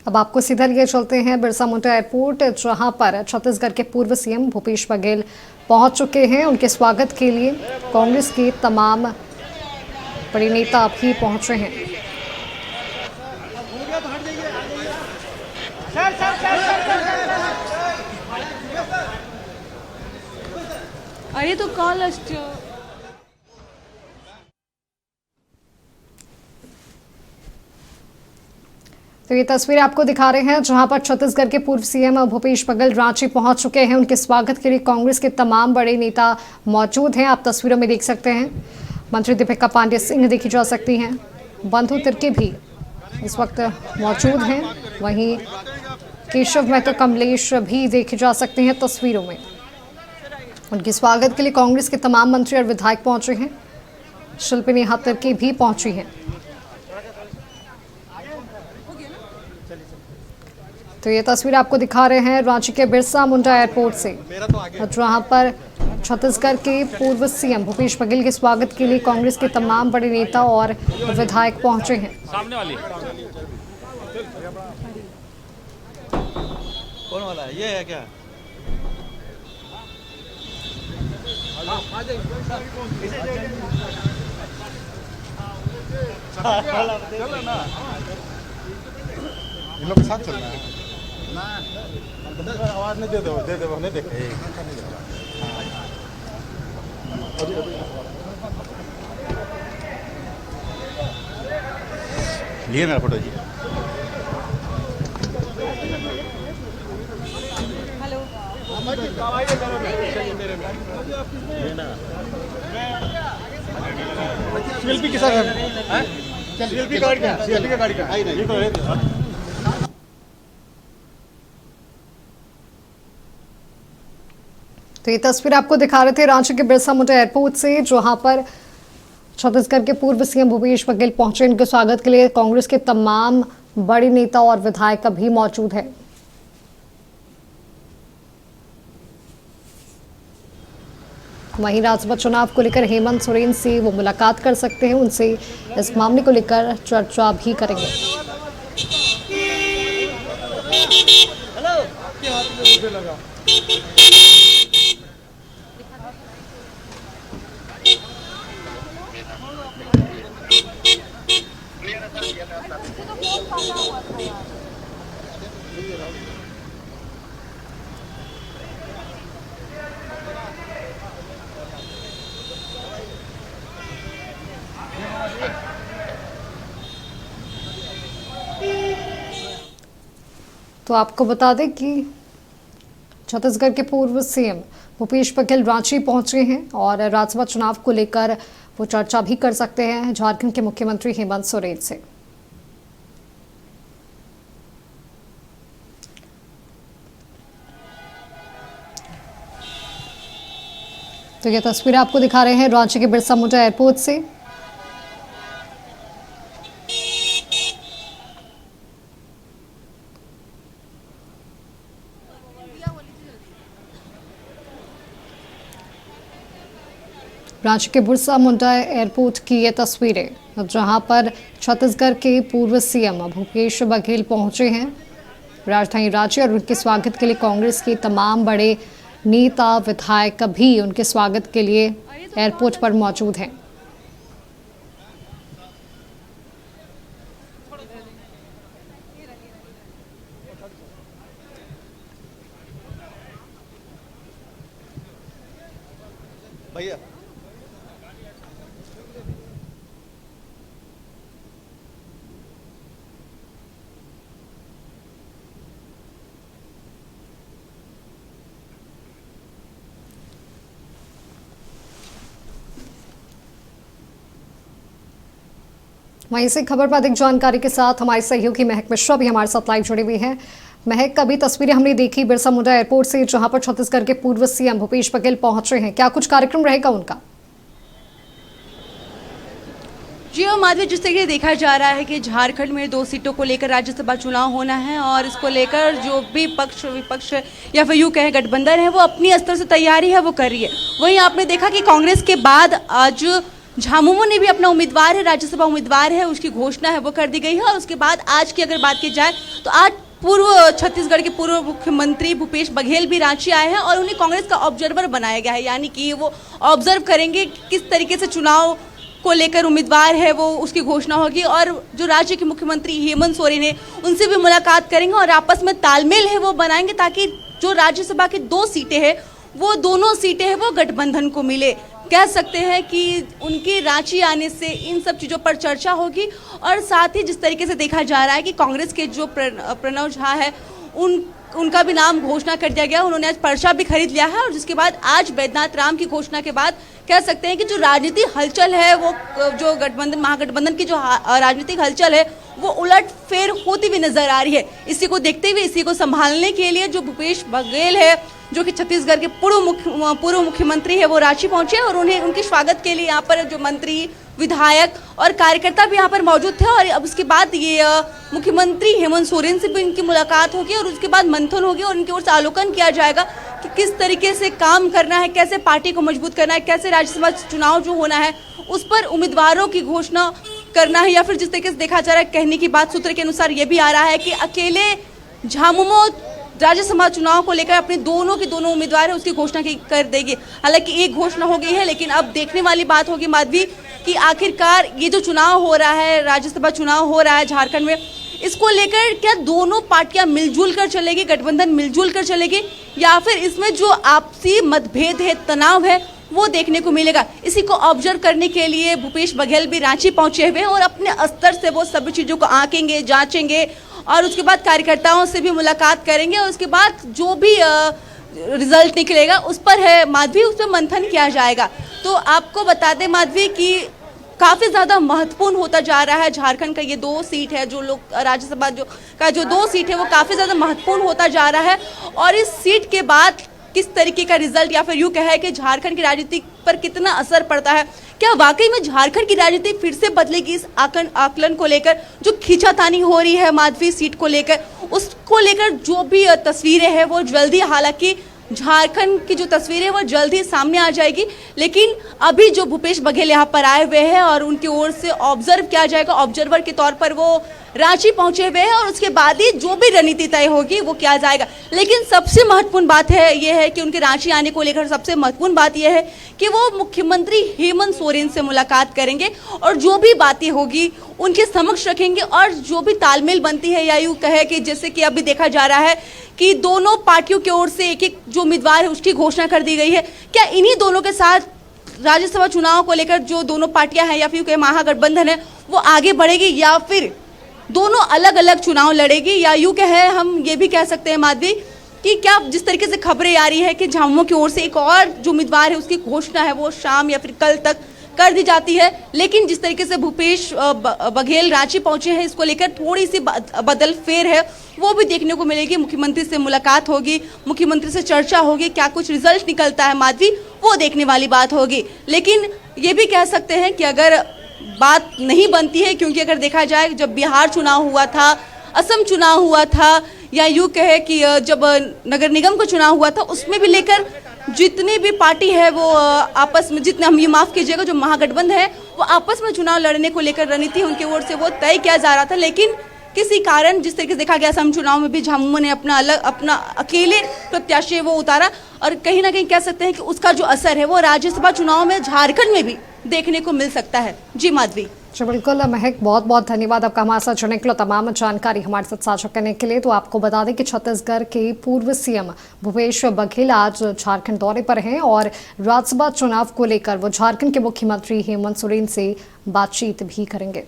अब आपको सीधा लिए चलते हैं बिरसा मुंडा एयरपोर्ट, जहां पर छत्तीसगढ़ के पूर्व सीएम भूपेश बघेल पहुंच चुके हैं। उनके स्वागत के लिए कांग्रेस के तमाम बड़े नेता भी पहुंचे हैं। अरे तो कॉल तो ये तस्वीर आपको दिखा रहे हैं जहां पर छत्तीसगढ़ के पूर्व सीएम भूपेश बघेल रांची पहुंच चुके हैं। उनके स्वागत के लिए कांग्रेस के तमाम बड़े नेता मौजूद हैं। आप तस्वीरों में देख सकते हैं मंत्री दीपिका पांडे सिंह देखी जा सकती हैं, बंधु तिर्की भी इस वक्त मौजूद हैं, वहीं केशव महतो कमलेश भी देखे जा सकते हैं तस्वीरों में। उनके स्वागत के लिए कांग्रेस के तमाम मंत्री और विधायक पहुंचे हैं। शिल्पी नेहा तिर्की भी पहुंची हैं। तो ये तस्वीर आपको दिखा रहे हैं रांची के बिरसा मुंडा एयरपोर्ट से, जहां पर छत्तीसगढ़ के पूर्व सीएम भूपेश बघेल के स्वागत के लिए कांग्रेस के तमाम बड़े नेता और विधायक पहुंचे हैं। सामने वाली कौन वाला है? ये है क्या? चलो ना, इन लोग के साथ चलना है ना। आवाज नहीं दे दो, नहीं देखे लिए मेरा फोटो जी। शिल्पी के साथ है, शिल्पी का गाड़ी का आई नहीं। तो ये तस्वीर आपको दिखा रहे थे रांची के बिरसा मुंडा एयरपोर्ट से, जहां पर छत्तीसगढ़ के पूर्व सीएम भूपेश बघेल पहुंचे। इनके स्वागत के लिए कांग्रेस के तमाम बड़े नेता और विधायक भी मौजूद है। वहीं राज्यसभा चुनाव को लेकर हेमंत सोरेन से वो मुलाकात कर सकते हैं, उनसे इस मामले को लेकर चर्चा भी करेंगे। तो आपको बता दें कि छत्तीसगढ़ के पूर्व सीएम भूपेश बघेल रांची पहुंचे हैं और राज्यसभा चुनाव को लेकर वो चर्चा भी कर सकते हैं झारखंड के मुख्यमंत्री हेमंत सोरेन से। तो ये तस्वीर आपको दिखा रहे हैं रांची के बिरसा मुंडा एयरपोर्ट से। रांची के बिरसा मुंडा एयरपोर्ट की ये तस्वीरें, जहां पर छत्तीसगढ़ के पूर्व सीएम भूपेश बघेल पहुंचे हैं राजधानी रांची, और उनके स्वागत के लिए कांग्रेस के तमाम बड़े नेता विधायक भी उनके स्वागत के लिए एयरपोर्ट पर मौजूद हैं। भैया वहीं से खबर पर अधिक जानकारी के साथ हमारे सहयोगी महक मिश्रा भी हमारे साथ लाइव जुड़ी हुई है। महक, अभी तस्वीरें हमने देखी बिरसा मुंडा एयरपोर्ट से, जहां पर छत्तीसगढ़ के पूर्व सीएम भूपेश बघेल पहुंचे हैं। क्या कुछ कार्यक्रम रहेगा उनका? जी और माधवी, जिस तरीके देखा जा रहा है कि झारखंड में 2 सीटों को लेकर राज्यसभा चुनाव होना है और इसको लेकर जो भी पक्ष विपक्ष या फिर यूँ कहें गठबंधन है वो अपनी स्तर से तैयारी है वो कर रही है। वहीं आपने देखा कि कांग्रेस के बाद आज झामुमो ने भी अपना उम्मीदवार है, राज्यसभा उम्मीदवार है, उसकी घोषणा है वो कर दी गई है। और उसके बाद आज की अगर बात की जाए तो आज छत्तीसगढ़ के पूर्व मुख्यमंत्री भूपेश बघेल भी रांची आए हैं और उन्हें कांग्रेस का ऑब्जर्वर बनाया गया है, यानी कि वो ऑब्जर्व करेंगे किस तरीके से चुनाव को लेकर उम्मीदवार है वो उसकी घोषणा होगी। और जो राज्य के मुख्यमंत्री हेमंत सोरेन है उनसे भी मुलाकात करेंगे और आपस में तालमेल है वो बनाएंगे, ताकि जो राज्यसभा की 2 सीटें हैं वो दोनों सीटें हैं वो गठबंधन को मिले। कह सकते हैं कि उनके रांची आने से इन सब चीज़ों पर चर्चा होगी। और साथ ही जिस तरीके से देखा जा रहा है कि कांग्रेस के जो प्रणव झा है उनका भी नाम घोषणा कर दिया गया, उन्होंने आज पर्चा भी खरीद लिया है। और जिसके बाद आज बैद्यनाथ राम की घोषणा के बाद कह सकते हैं कि जो राजनीतिक हलचल है वो जो महागठबंधन की जो राजनीतिक हलचल है वो उलट फेर होती हुई नजर आ रही है। इसी को देखते हुए, इसी को संभालने के लिए जो भूपेश बघेल है जो कि छत्तीसगढ़ के पूर्व मुख्यमंत्री है वो रांची पहुंचे और उन्हें उनके स्वागत के लिए यहाँ पर जो मंत्री, विधायक और कार्यकर्ता भी यहाँ पर मौजूद थे। और अब उसके बाद ये मुख्यमंत्री हेमंत सोरेन से भी इनकी मुलाकात होगी और उसके बाद मंथन होगी और उनकी ओर से अवलोकन किया जाएगा कि किस तरीके से काम करना है, कैसे पार्टी को मजबूत करना है, कैसे राज्यसभा चुनाव जो होना है उस पर उम्मीदवारों की घोषणा करना है। या फिर जिस तरीके से देखा जा रहा है, कहने की बात सूत्र के अनुसार ये भी आ रहा है कि अकेले झामुमो राज्यसभा चुनाव को लेकर अपने दोनों उम्मीदवार है उसकी घोषणा कर देगी। हालांकि एक घोषणा हो गई है, लेकिन अब देखने वाली बात होगी माधवी कि आखिरकार ये जो चुनाव हो रहा है, राज्यसभा चुनाव हो रहा है झारखंड में, इसको लेकर क्या दोनों पार्टियां मिलजुल कर चलेगी, गठबंधन मिलजुल कर चलेगी, या फिर इसमें जो आपसी मतभेद है, तनाव है वो देखने को मिलेगा। इसी को ऑब्जर्व करने के लिए भूपेश बघेल भी रांची पहुंचे हुए हैं और अपने स्तर से वो सभी चीज़ों को आंकेंगे, जांचेंगे और उसके बाद कार्यकर्ताओं से भी मुलाकात करेंगे और उसके बाद जो भी रिजल्ट निकलेगा उस पर है माधवी, उस पर मंथन किया जाएगा। तो आपको बता दें माधवी कि काफ़ी ज़्यादा महत्वपूर्ण होता जा रहा है झारखंड का ये 2 सीट है, जो लोग राज्यसभा का जो 2 सीट है वो काफ़ी ज़्यादा महत्वपूर्ण होता जा रहा है। और इस सीट के बाद किस तरीके का रिजल्ट या फिर यूँ कहे कि झारखंड की राजनीति पर कितना असर पड़ता है, क्या वाकई में झारखंड की राजनीति फिर से बदलेगी इस आकलन को लेकर, जो खींचातानी हो रही है माधवी सीट को लेकर, उसको लेकर जो भी तस्वीरें हैं वो जल्दी, हालांकि झारखंड की जो तस्वीरें वो जल्दी सामने आ जाएगी। लेकिन अभी जो भूपेश बघेल यहाँ पर आए हुए हैं और उनकी ओर से ऑब्जर्व किया जाएगा, ऑब्जर्वर के तौर पर वो रांची पहुंचे हुए हैं और उसके बाद ही जो भी रणनीति तय होगी वो किया जाएगा। लेकिन सबसे महत्वपूर्ण बात है ये है कि उनके रांची आने को लेकर सबसे महत्वपूर्ण बात यह है कि वो मुख्यमंत्री हेमंत सोरेन से मुलाकात करेंगे और जो भी बातें होगी उनके समक्ष रखेंगे और जो भी तालमेल बनती है, या यूँ कहे कि जैसे कि अभी देखा जा रहा है कि दोनों पार्टियों की ओर से एक जो उम्मीदवार है उसकी घोषणा कर दी गई है, क्या इन्हीं दोनों के साथ राज्यसभा चुनाव को लेकर जो दोनों पार्टियां हैं या फिर महागठबंधन है वो आगे बढ़ेगी, या फिर दोनों अलग अलग चुनाव लड़ेगी, या यूँ कहे हम ये भी कह सकते हैं माधवी कि क्या जिस तरीके से खबरें आ रही है कि झामुमो की ओर से एक और जो उम्मीदवार है उसकी घोषणा है वो शाम या फिर कल तक कर दी जाती है। लेकिन जिस तरीके से भूपेश बघेल रांची पहुंचे हैं इसको लेकर थोड़ी सी बदल फेर है वो भी देखने को मिलेगी। मुख्यमंत्री से मुलाकात होगी, मुख्यमंत्री से चर्चा होगी, क्या कुछ रिजल्ट निकलता है माधवी वो देखने वाली बात होगी। लेकिन ये भी कह सकते हैं कि अगर बात नहीं बनती है, क्योंकि अगर देखा जाए जब बिहार चुनाव हुआ था, असम चुनाव हुआ था, या यूँ कहे कि जब नगर निगम का चुनाव हुआ था उसमें भी लेकर जितनी भी पार्टी है वो आपस में, जितने हम ये माफ़ कीजिएगा जो महागठबंधन है वो आपस में चुनाव लड़ने को लेकर रणनीति उनकी ओर से वो तय किया जा रहा था। लेकिन किसी कारण जिस तरीके से देखा गया असम चुनाव में भी झामुमो ने अपना अकेले प्रत्याशी वो उतारा और कहीं ना कहीं कह सकते हैं कि उसका जो असर है वो राज्यसभा चुनाव में झारखंड में भी देखने को मिल सकता है। जी माधवी। जी बिल्कुल महक, बहुत बहुत धन्यवाद आपका हमारे साथ जुड़ने के लिए, तमाम जानकारी हमारे साथ साझा करने के लिए। तो आपको बता दें कि छत्तीसगढ़ के पूर्व सीएम भूपेश बघेल आज झारखंड दौरे पर हैं और राज्यसभा चुनाव को लेकर वो झारखंड के मुख्यमंत्री हेमंत सोरेन से बातचीत भी करेंगे।